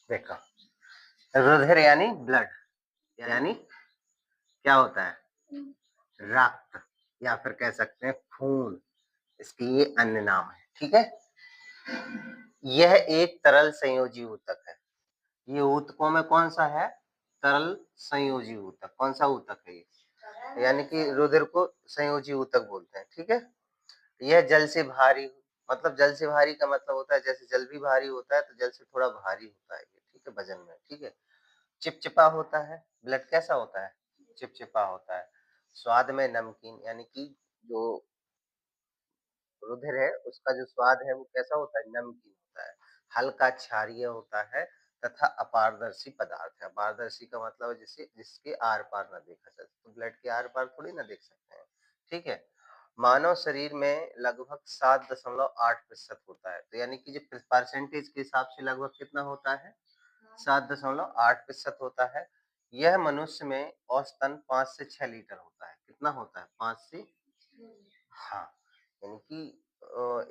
देखो, रुधिर यानी ब्लड, यानी क्या होता है? रक्त, या फिर कह सकते हैं खून, इसकी ये अन्य नाम है। ठीक है, यह एक तरल संयोजी ऊतक है। ये ऊतकों में कौन सा है? तरल संयोजी ऊतक। कौन सा ऊतक है ये? यानी कि रुधिर को संयोजी ऊतक बोलते हैं। ठीक है, यह जल से भारी, मतलब जल से भारी का मतलब होता है जैसे जल भी भारी होता है तो जल से थोड़ा भारी होता है ये। ठीक है, वजन में। ठीक है, चिपचिपा होता है। ब्लड कैसा होता है? चिपचिपा होता है। स्वाद में नमकीन, यानी कि जो रुधिर है उसका जो स्वाद है वो कैसा होता है? नमकीन होता है। हल्का क्षारीय होता है तथा अपारदर्शी पदार्थ है। अपारदर्शी का मतलब है जिसे जिसके आर पार ना देखा जा सके, तो ब्लड के आर पार थोड़ी ना देख सकते हैं। ठीक है, मानव शरीर में लगभग 7.8% होता है, तो यानी कि जो परसेंटेज के हिसाब से लगभग कितना होता है? 7.8% होता है। यह मनुष्य में औसतन 5 से 6 लीटर होता है। कितना होता है? 5 से, हाँ, यानी कि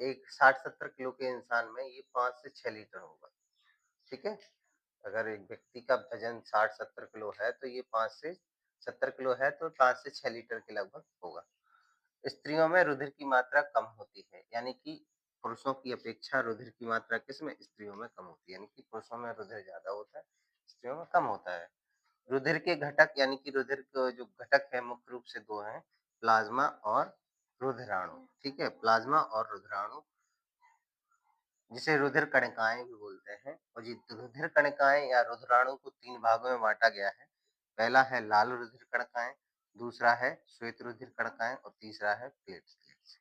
एक 60-70 किलो के इंसान में ये 5 से 6 लीटर होगा। ठीक है, अगर एक व्यक्ति का वजन 60-70 किलो है तो ये 5 से 70 किलो है तो 5 से 6 लीटर के लगभग होगा। स्त्रियों में रुधिर की मात्रा कम होती है, यानी कि पुरुषों की अपेक्षा रुधिर की मात्रा किसमें? स्त्रियों में कम होती है। यानी कि पुरुषों में रुधिर ज्यादा होता है, स्त्रियों में कम होता है। रुधिर के घटक, यानी कि रुधिर के जो घटक है मुख्य रूप से दो हैं, प्लाज्मा और रुधिराणु। ठीक है, प्लाज्मा और रुधिराणु, जिसे रुधिर कणिकाएं भी बोलते हैं। और ये रुधिर कणिकाएं या रुधिराणु को तीन भागों में बांटा गया है। पहला है लाल रुधिर कणिकाएं, दूसरा है श्वेत रुधिर कणिकाएं और तीसरा है प्लेटलेट्स।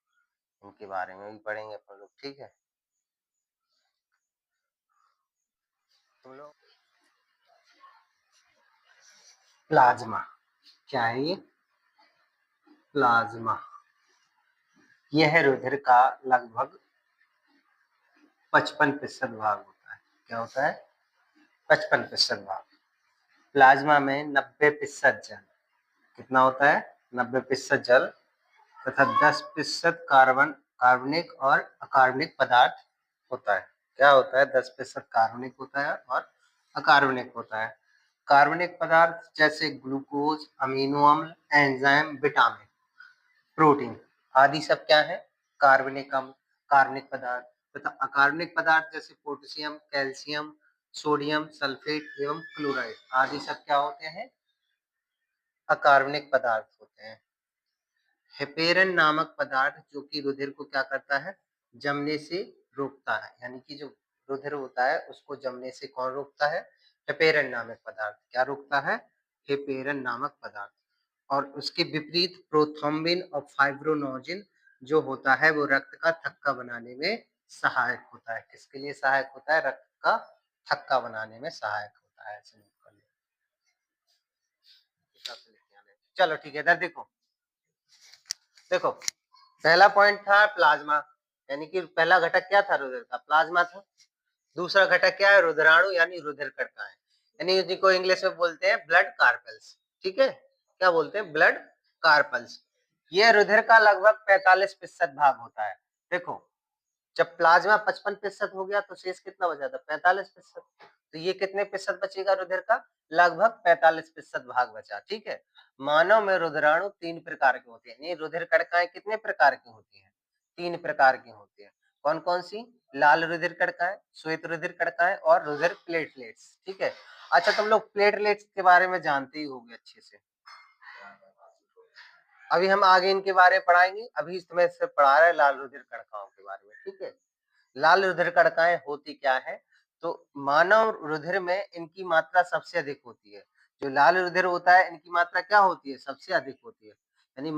इनके बारे में भी पढ़ेंगे अपन लोग। ठीक है, तुम लोग प्लाज्मा क्या है? ये प्लाज्मा, यह रुधिर का लगभग 55% भाग होता है। क्या होता है? 55% भाग। प्लाज्मा में 90% जल, कितना होता है? 90% जल तथा 10% कार्बन, कार्बनिक और अकार्बनिक पदार्थ होता है। क्या होता है? 10% कार्बनिक होता है और अकार्बनिक होता है। कार्बनिक पदार्थ जैसे ग्लूकोज, अमीनो अम्ल, एंजाइम, विटामिन, प्रोटीन आदि सब क्या है? कार्बनिक अम्ल, कार्बनिक पदार्थ। तथा अकार्बनिक पदार्थ जैसे पोटेशियम, कैल्शियम, सोडियम सल्फेट एवं क्लोराइड आदि सब क्या होते हैं? अकार्बनिक पदार्थ होते हैं। हेपेरन नामक पदार्थ जो कि रुधिर को क्या करता है? जमने से रोकता है। यानी कि जो रुधिर होता है उसको जमने से कौन रोकता है? हेपेरन नामक पदार्थ। क्या रोकता है? हेपेरन नामक पदार्थ। और उसके विपरीत प्रोथ्रोम्बिन और फाइब्रोनोजिन जो होता है वो रक्त का थक्का बनाने में सहायक होता है। किसके लिए सहायक होता है? रक्त का थक्का बनाने में सहायक होता है। ऐसे नोट कर लो। चलो ठीक है, इधर देखो। देखो, पहला पॉइंट था प्लाज्मा, यानी कि पहला घटक क्या था? रुधिर का प्लाज्मा था। दूसरा घटक क्या है? रुधिराणु यानी रुधिर कणिकाएं, यानी जिनको इंग्लिश में बोलते हैं ब्लड कार्पल्स। ठीक है, क्या बोलते हैं? Blood carpals. ये रुधिर का लगभग 45% भाग होता है। देखो, जब प्लाज्मा 55% हो गया तो शेष कितना बचा था? 45%। तो ये कितने प्रतिशत बचेगा रुधिर का? लगभग 45% भाग बचा। ठीक है, मानव में रुधिराणु 3 प्रकार के होते हैं। ये रुधिर कणिकाएं कितने प्रकार की होती हैं? 3 प्रकार की होती हैं। कौन कौन सी? लाल रुधिर कणिकाएं, श्वेत रुधिर कणिकाएं और रुधिर प्लेटलेट्स। ठीक है, अच्छा तुम लोग प्लेटलेट्स के बारे में जानते ही होंगे अच्छे से। अभी हम आगे इनके बारे में पढ़ाएंगे, अभी तुम्हें सिर्फ पढ़ा रहे लाल रुधिर कणिकाओं के बारे में। ठीक है, लाल रुधिर कणिकाएं होती क्या है? तो मानव रुधिर में इनकी मात्रा सबसे अधिक होती है। जो लाल रुधिर होता है इनकी मात्रा क्या होती है? सबसे अधिक होती है। यानी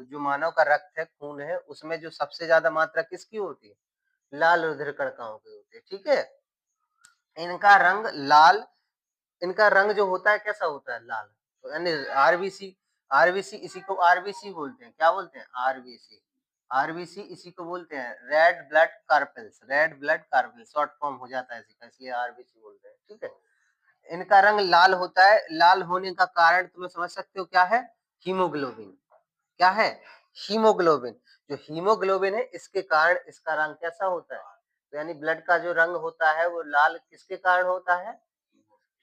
जो मानव का रक्त है, खून है, उसमें जो सबसे ज्यादा मात्रा किसकी होती है? लाल रुधिर कणिकाओं की होती है। ठीक है, इनका रंग लाल, इनका रंग जो होता है कैसा होता है? लाल। तो यानी आरबीसी, आरबीसी इसी को आरबीसी बोलते हैं। क्या बोलते हैं? आरबीसी। आरबीसी इसी को बोलते हैं red blood carpels. Red blood carpels short form हो जाता है इसका, इसलिए आरबीसी बोलते हैं। ठीक है, इनका रंग लाल होता है। लाल होने का कारण तुम्हें समझ सकते हो क्या है? हीमोग्लोबिन। क्या है? हीमोग्लोबिन। जो हीमोग्लोबिन है इसके कारण इसका रंग कैसा होता है? तो यानी ब्लड का जो रंग होता है वो लाल किसके कारण होता है?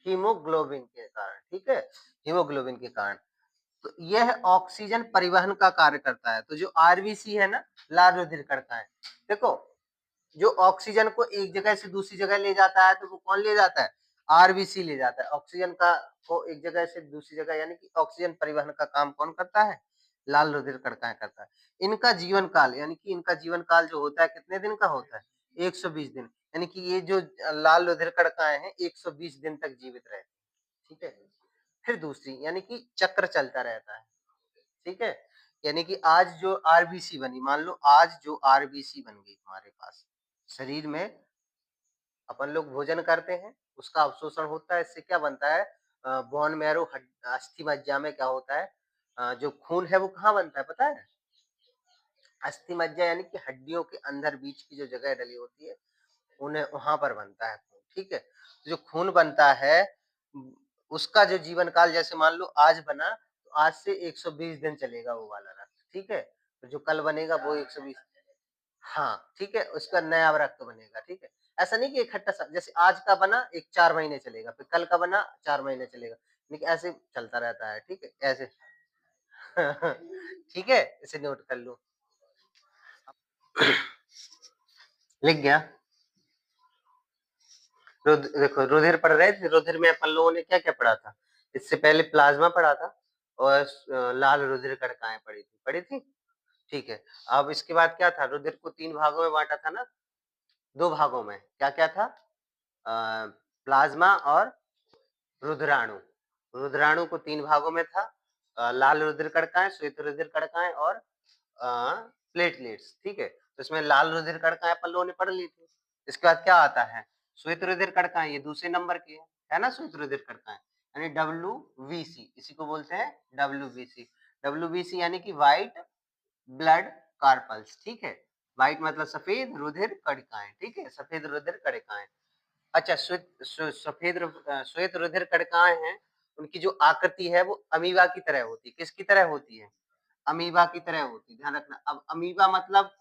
हीमोग्लोबिन के कारण, ठीक है? हीमोग्लोबिन के कारण। तो यह ऑक्सीजन परिवहन का कार्य करता है। तो जो आरबीसी है ना, लाल रुधिर कणिकाएं, देखो जो ऑक्सीजन को एक जगह से दूसरी जगह ले जाता है तो वो कौन ले जाता है? आरबीसी ले जाता है। ऑक्सीजन का को एक जगह से दूसरी जगह, यानी कि ऑक्सीजन परिवहन का काम कौन करता है? लाल रुधिर कणिकाएं करता है। इनका जीवन काल, यानी कि इनका जीवन काल जो होता है कितने दिन का होता है? 120 दिन। यानी कि ये जो लाल रुधिर कणिकाएं हैं 120 दिन तक जीवित रहती है, ठीक है? फिर दूसरी, यानी कि चक्र चलता रहता है, ठीक है? यानी कि आज जो आरबीसी बनी, मान लो आज जो आरबीसी बन गई हमारे पास शरीर में, अपन लोग भोजन करते हैं, उसका अवशोषण होता है, इससे क्या बनता है? बोन मैरो, अस्थि मज्जा में क्या होता है? जो खून है वो कहाँ बनता है पता है? अस्थि मज्जा यानी कि हड्डियों के अंदर बीच की जो जगह डली होती है, उन्हें वहां पर बनता है खून, ठीक है? तो जो खून बनता है उसका जो जीवन काल, जैसे मान लो आज बना तो आज से 120 दिन चलेगा वो वाला रक्त, ठीक है? तो जो कल बनेगा वो 120, हाँ, ठीक है? उसका नया रक्त बनेगा, ठीक है? ऐसा नहीं कि इकट्ठा सब, जैसे आज का बना एक 4 महीने चलेगा, फिर कल का बना 4 महीने चलेगा, लेकिन ऐसे चलता रहता है, ठीक है? ऐसे ठीक है? इसे नोट कर लो। लिख गया? देखो रुधिर पढ़ रहे थे, रुधिर में अपन लोगों ने क्या-क्या पढ़ा था? इससे पहले प्लाज्मा पढ़ा था और लाल रुधिर कणिकाएँ पढ़ी थी? ठीक है। अब इसके बाद क्या था? रुधिर को 3 भागों में बाँटा था ना? 2 भागों में, क्या-क्या था? प्लाज्मा और रुधिराणु। रुधिराणु को 3 भागों में था, लाल रुधिर कणिकाएँ, श्वेत रुधिर कणिकाएँ और प्लेटलेट्स, ठीक है? तो इसमें लाल रुधिर कणिकाएँ अपन लोगों ने पढ़ ली थी। इसके बाद क्या आता है? श्वेत रुधिर कणिकाएँ, ये दूसरे नंबर की है ना श्वेत रुधिर कणिकाएँ, यानी डब्ल्यूबीसी, इसी को बोलते हैं डब्ल्यूबीसी। डब्ल्यूबीसी यानी कि व्हाइट ब्लड कार्पल्स, ठीक है? व्हाइट मतलब सफेद, रुधिर कणिकाएँ, ठीक है? सफेद रुधिर कणिकाएँ। अच्छा, श्वेत रुधिर कणिकाएँ हैं, उनकी जो आकृति है वो अमीबा की तरह होती है। किसकी तरह होती है? अमीबा की तरह होती है, ध्यान रखना। अब अमीबा मतलब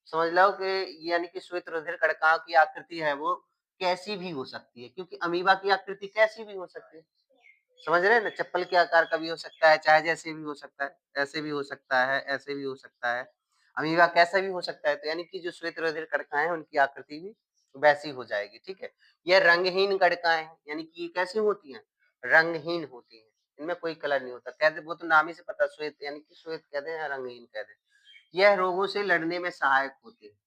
समझ लो कि यानी कि श्वेत रुधिर कणिकाओं की आकृति है वो कैसी भी हो सकती है, क्योंकि अमीबा की आकृति कैसी भी हो सकती है। समझ रहे हैं ना? चप्पल के आकार का भी हो सकता है, चाहे जैसे भी हो सकता है, ऐसे भी हो सकता है, ऐसे भी हो सकता है। अमीबा कैसा भी हो सकता है, तो यानी कि जो श्वेत रुधिर कणिकाएँ हैं, उनकी आकृति भी वैसी हो जाएगी, ठीक है? यह रंगहीन कणिकाएँ हैं, यानी कि ये कैसी होती हैं? रंगहीन होती हैं, इनमें कोई कलर नहीं होता। कहते वो तो नाम ही से पता, श्वेत यानी कि श्वेत कह दें या रंगहीन कह दें। यह रोगों से लड़ने में सहायक होते हैं,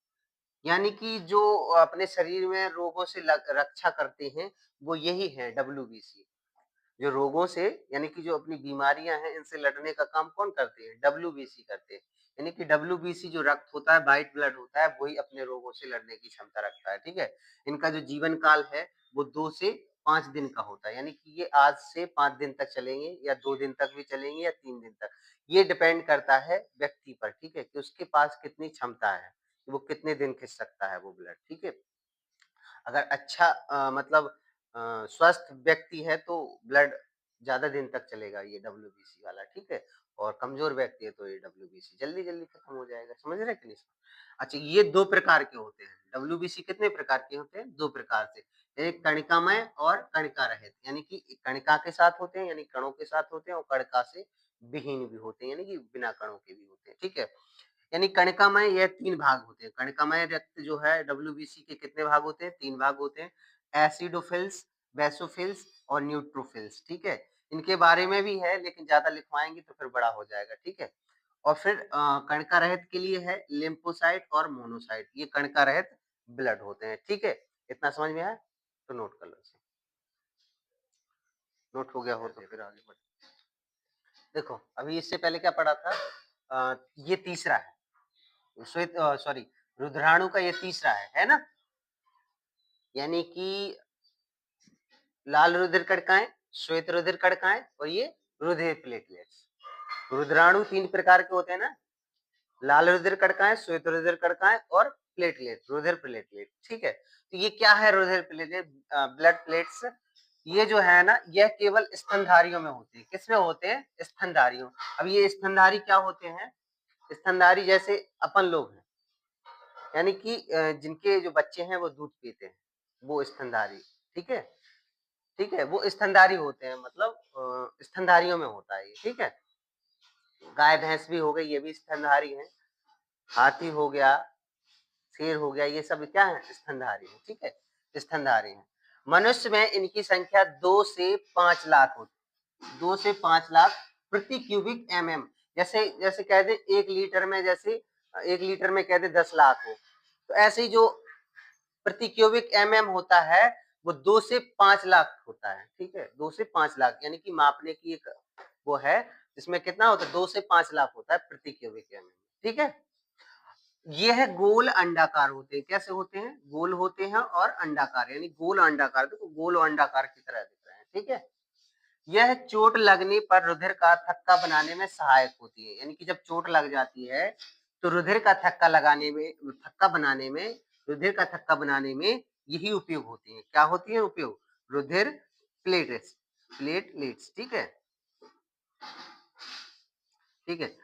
यानी कि जो अपने शरीर में रोगों से रक्षा करते हैं, वो यही है डब्ल्यूबीसी। जो रोगों से, यानी कि जो अपनी बीमारियां हैं इनसे लड़ने का काम कौन करते हैं? डब्ल्यूबीसी करते हैं। यानी कि डब्ल्यूबीसी जो रक्त होता है, व्हाइट ब्लड होता है, वही अपने रोगों से लड़ने की क्षमता रखता है, ठीक है? इनका जो जीवन काल है वो 2 से 5 दिन का होता है, यानी कि ये आज से 5 दिन तक चलेंगे या 2 दिन तक भी चलेंगे या 3 दिन तक। ये डिपेंड करता है व्यक्ति पर, ठीक है? कि उसके पास कितनी क्षमता है, वो कितने दिन खींच सकता है वो ब्लड, ठीक है? अगर अच्छा मतलब स्वस्थ व्यक्ति है तो ब्लड ज़्यादा दिन तक चलेगा ये डब्ल्यूबीसी वाला, ठीक है? और कमज़ोर व्यक्ति है तो ये डब्ल्यूबीसी जल्दी-जल्दी खत्म हो जाएगा, समझ रहे हैं कि नहीं? अच्छा, ये 2 प्रकार के होते हैं, डब्ल्यूबीसी कितने प्रकार के होते हैं? 2 प्रकार से, एक कणिकामय और कणिका रहित, यानी कि कणिका के साथ होते हैं, यानी कणों के साथ होते हैं और कणिका से विहीन भी होते हैं, यानी कि बिना कणों के भी होते हैं, ठीक है? यानी कणिकामय ये 3 भाग होते हैं। कणिकामय रक्त जो है डब्ल्यूबीसी के कितने भाग होते हैं? 3 भाग होते हैं। एसिडोफिल्स, बेसोफिल्स और न्यूट्रोफिल्स, ठीक है? इनके बारे में भी है लेकिन ज़्यादा लिखवाएँगे तो फिर बड़ा हो जाएगा, ठीक है? और फिर कणिका रहित के लिए है लिम्फोसाइट और मोनोसाइट, ये कणिका रहित ब्लड होते हैं, ठीक है? इतना समझ में आया? तो नोट कर लो इसे। नोट हो गया हो तो फिर आगे बढ़ो। देखो, अभी इससे पहले क्या पढ़ा था? ये तीसरा है। सॉरी, रुद्राणु का ये तीसरा है ना? यानी कि लाल रुधिर कणिकाएं, श्वेत रुधिर कणिकाएं और ये रुधिर प्लेटलेट्स। रुद्राणु 3 प्रकार के होते हैं ना? लाल रुधिर कणिकाएं, श्वेत रुधिर कणिकाएं और प्लेटलेट, रुधिर प्लेटलेट, ठीक है? तो ये क्या है रुधिर प्लेटलेट? Blood plates. ये जो है ना, यह केवल स्तनधारियों में होते हैं। किसमें होते हैं? स्तनधारियों। अब ये स्तनधारी क्या होते हैं? स्तनधारी जैसे अपन लोग हैं, यानी कि जिनके जो बच्चे हैं वो दूध पीते हैं, वो स्तनधारी, ठीक है? ठीक है? वो स्तनधारी होते हैं, मतलब स्तनधारियों में होता है ये, ठीक है? गाय भैंस भी हो गई, ये भी स्तनधारी हैं। हाथी हो गया, शेर हो गया, ये सब क्या है? स्तनधारी है, ठीक है? स्तनधारी हैं। मनुष्य में इनकी संख्या 2 से 5 लाख होती है। 2 से 5 लाख प्रति क्यूबिक एमएम। जैसे जैसे कह दें 1 लीटर में, जैसे 1 लीटर में कह दें 10 लाख हो, तो ऐसे ही जो प्रति क्यूबिक एमएम होता है वो 2 से 5 लाख होता है, ठीक है? 2 से 5 लाख यानी कि मापने की एक वो है, जिसमें कितना होता है? 2 से 5 लाख होता है प्रति क्यूबिक एमएम, ठीक है? ये है गोल अंडाकार होते हैं। कैसे होते हैं? गोल होते हैं और अंडाकार, यानी गोल अंडाकार, देखो गोल और अंडाकार की तरह दिख रहे हैं, ठीक है? यह चोट लगने पर रुधिर का थक्का बनाने में सहायक होती है, यानी कि जब चोट लग जाती है तो रुधिर का थक्का लगाने में, थक्का बनाने में, रुधिर का थक्का बनाने में यही उपयोग होती है। क्या होती है उपयोग? रुधिर प्लेटलेट्स, प्लेटलेट्स, ठीक है? ठीक है?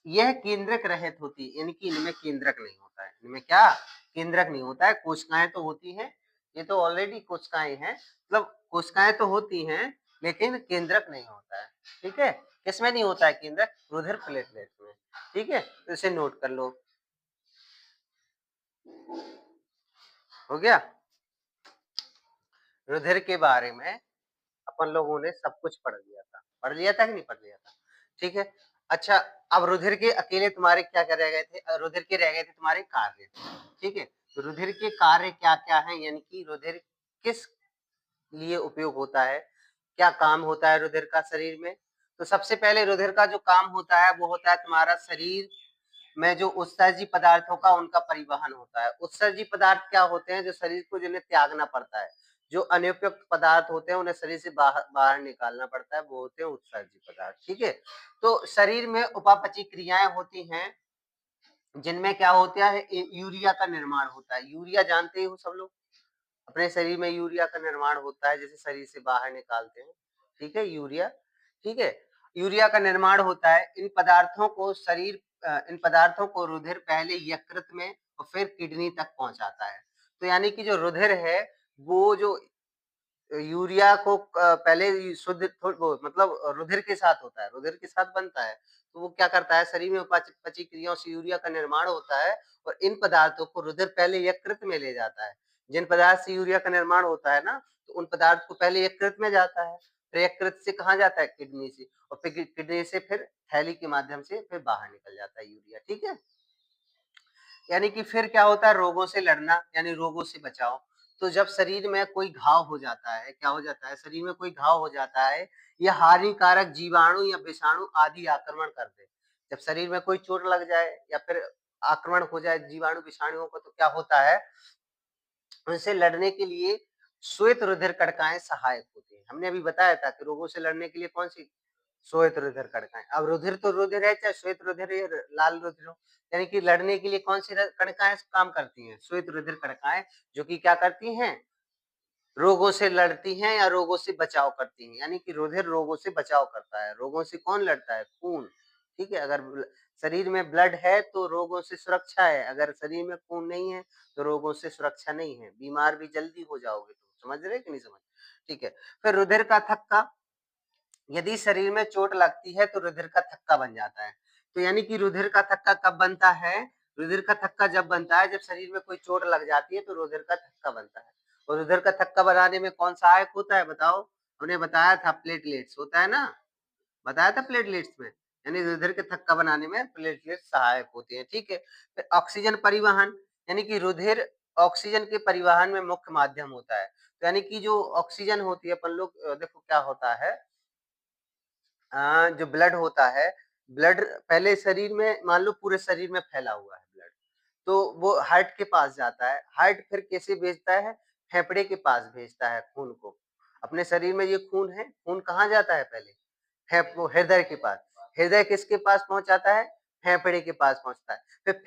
यह केंद्रक रहित होती है, यानी कि इनमें केंद्रक नहीं होता है। इनमें क्या? केंद्रक नहीं होता है। कोशिकाएं तो होती हैं, ये तो ऑलरेडी कोशिकाएं हैं, मतलब कोशिकाएं तो होती हैं लेकिन केंद्रक नहीं होता है, ठीक है? किसमें नहीं होता है केंद्रक? रुधिर प्लेटलेट में, ठीक है? तो इसे नोट कर लो। हो गया? रुधिर के बारे में अपन लोगों ने सब कुछ पढ़ लिया था। पढ़ लिया था कि नहीं पढ़ लिया था? ठीक है। अच्छा, अब रुधिर के अकेले तुम्हारे क्या रह गए थे? रुधिर के रह गए थे तुम्हारे कार्य, ठीक है? तो रुधिर के कार्य क्या-क्या हैं, यानी कि रुधिर किस लिए उपयोग होता है? क्या काम होता है रुधिर का शरीर में? तो सबसे पहले रुधिर का जो काम होता है वो होता है तुम्हारा शरीर में जो उत्सर्जी पदार्थों का उनका परिवहन होता है। उत्सर्जी पदार्थ क्या होते हैं? जो शरीर को जिन्हें त्यागना पड़ता है। जो अनुपयुक्त पदार्थ होते हैं उन्हें शरीर से बाहर बाहर निकालना पड़ता है, वो होते हैं उत्सर्जी पदार्थ, ठीक है? तो शरीर में उपापचयी क्रियाएं होती हैं, जिनमें क्या होता है? यूरिया का निर्माण होता है। यूरिया जानते ही हो सब लोग, अपने शरीर में यूरिया का निर्माण होता है, जैसे शरीर से बाहर निकालते हैं, ठीक है? यूरिया, ठीक है? यूरिया का निर्माण होता है। इन पदार्थों को इन पदार्थों को रुधिर पहले यकृत में और फिर किडनी तक पहुंचाता है। तो यानी कि जो रुधिर है वो जो यूरिया को पहले शुद्ध वो मतलब रुधिर के साथ होता है, रुधिर के साथ बनता है। तो वो क्या करता है? शरीर में उपापचयी क्रियाओं से यूरिया का निर्माण होता है और इन पदार्थों को रुधिर पहले यकृत में ले जाता है। जिन पदार्थ से यूरिया का निर्माण होता है ना, तो उन पदार्थ को पहले यकृत में जाता है, फिर यकृत से कहाँ जाता है? किडनी से, और फिर किडनी से फिर थैली के माध्यम से फिर बाहर निकल जाता है यूरिया, ठीक है? यानी कि फिर क्या होता है? रोगों से लड़ना, यानी रोगों से बचाव। तो जब शरीर में कोई घाव हो जाता है, क्या हो जाता है? शरीर में कोई घाव हो जाता है या हानिकारक जीवाणु या विषाणु आदि आक्रमण कर दे। जब शरीर में कोई चोट लग जाए या फिर आक्रमण हो जाए जीवाणु विषाणुओं को, तो क्या होता है? उनसे लड़ने के लिए श्वेत रुधिर कणिकाएं सहायक होती हैं। हमने अभी बताया था कि रोगों से लड़ने के लिए कौन सी? श्वेत रुधिर कणिकाएं। अब रुधिर तो रुधिर है, चाहे श्वेत रुधिर या लाल रुधिर हो, यानी कि लड़ने के लिए कौन सी कणिकाएं काम करती हैं? श्वेत रुधिर कणिकाएं, जो कि क्या करती हैं? रोगों से लड़ती हैं या रोगों से बचाव करती हैं, यानी कि रुधिर रोगों से बचाव करता है। रोगों से कौन लड़ता है? खून, ठीक है? अगर शरीर में ब्लड है तो रोगों से सुरक्षा है, अगर शरीर में खून नहीं है तो रोगों से सुरक्षा नहीं है, बीमार भी जल्दी हो जाओगे तुम। समझ रहे कि नहीं समझ? ठीक है। फिर रुधिर का थक्का, यदि शरीर में चोट लगती है तो रुधिर का थक्का बन जाता है। तो यानी कि रुधिर का थक्का कब बनता है? रुधिर का थक्का जब बनता है, जब शरीर में कोई चोट लग जाती है तो रुधिर का थक्का बनता है। और रुधिर का थक्का बनाने में कौन सहायक होता है? बताओ। हमने बताया था प्लेटलेट्स होता है ना, बताया था प्लेटलेट्स में, यानी रुधिर के थक्का बनाने में प्लेटलेट्स सहायक होते हैं, ठीक है? फिर ऑक्सीजन परिवहन, यानी कि रुधिर ऑक्सीजन के परिवहन में मुख्य माध्यम होता है। तो यानी कि जो ऑक्सीजन होती है, अपन लोग देखो क्या होता है, जो ब्लड होता है, ब्लड पहले शरीर में, मान लो पूरे शरीर में फैला हुआ है ब्लड, तो वो हार्ट के पास जाता है। हार्ट फिर कैसे भेजता है? फेफड़े के पास भेजता है खून को। अपने शरीर में ये खून है, खून कहाँ जाता है पहले? वो हृदय के पास। हृदय किसके पास पहुंचाता है? फेफड़े के पास पहुंचता है। फिर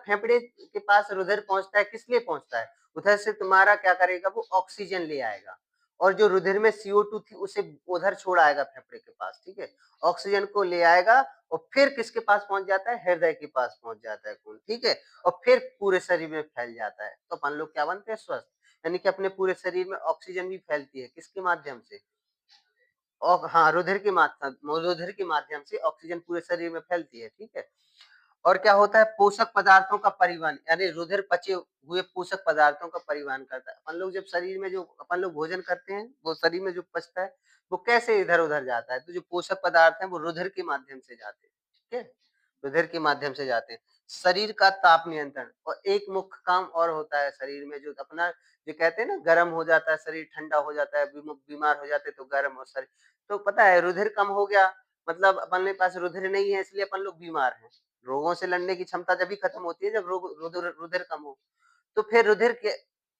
फेफड़े के पास रुधिर पहुंचता है, किस लिए पहुंचता है? उधर से तुम्हारा क्या करेगा? वो ऑक्सीजन ले आएगा। और जो रुधिर में CO2 थी उसे उधर छोड़ आएगा फेफड़े के पास, ठीक है? ऑक्सीजन को ले आएगा और फिर किसके पास पहुँच जाता है? हृदय के पास पहुँच जाता है खून, ठीक है? और फिर पूरे शरीर में फैल जाता है। तो अपन लोग क्या बनते हैं? स्वस्थ। यानी कि अपने पूरे शरीर में ऑक्सीजन भी फैलती है, किसके माध्यम से? हाँ, रुधिर के माध्यम से ऑक्सीजन पूरे शरीर में फैलती है, ठीक है? और क्या होता है? पोषक पदार्थों का परिवहन, यानी रुधिर पचे हुए पोषक पदार्थों का परिवहन करता है। अपन लोग जब शरीर में जो अपन लोग भोजन करते हैं, वो शरीर में जो पचता है, वो कैसे इधर-उधर जाता है? तो जो पोषक पदार्थ हैं, वो रुधिर के माध्यम से जाते हैं, ठीक है? रुधिर के माध्यम से जाते हैं। शरीर का ताप नियंत्रण, और एक मुख्य काम और होता है शरीर में, जो अपना जो कहते हैं ना, गर्म हो जाता है शरीर, ठंडा हो जाता है, बीमार हो जाते हैं तो गर्म और शरीर, तो पता है रुधिर कम हो गया, मतलब अपन के पास रुधिर नहीं है, इसलिए अपन लोग बीमार हैं। रोगों से लड़ने की क्षमता जभी खत्म होती है जब रुधिर रुधिर कम हो। तो फिर रुधिर के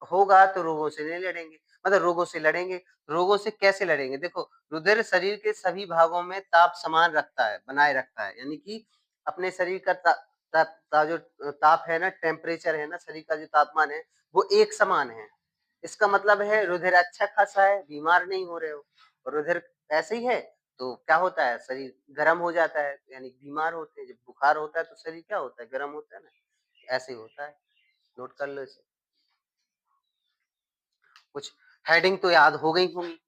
होगा तो रोगों से नहीं लड़ेंगे, मतलब रोगों से लड़ेंगे। रोगों से कैसे लड़ेंगे? देखो, रुधिर शरीर के सभी भागों में ताप समान रखता है, बनाए रखता है। यानी कि अपने शरीर का ता, ता, ता जो ताप है ना, टेम्परेचर है ना, शरीर का जो तापमान है, वो एक समान है। इसका मतलब है रुधिर अच्छा खासा है, बीमार नहीं हो रहे हो। और रुधिर ऐसे ही है तो क्या होता है? शरीर गर्म हो जाता है, यानी बीमार होते हैं। जब बुखार होता है तो शरीर क्या होता है? गर्म होता है ना, ऐसे ही होता है। नोट कर लो इसे। कुछ हेडिंग तो याद हो गई होंगी।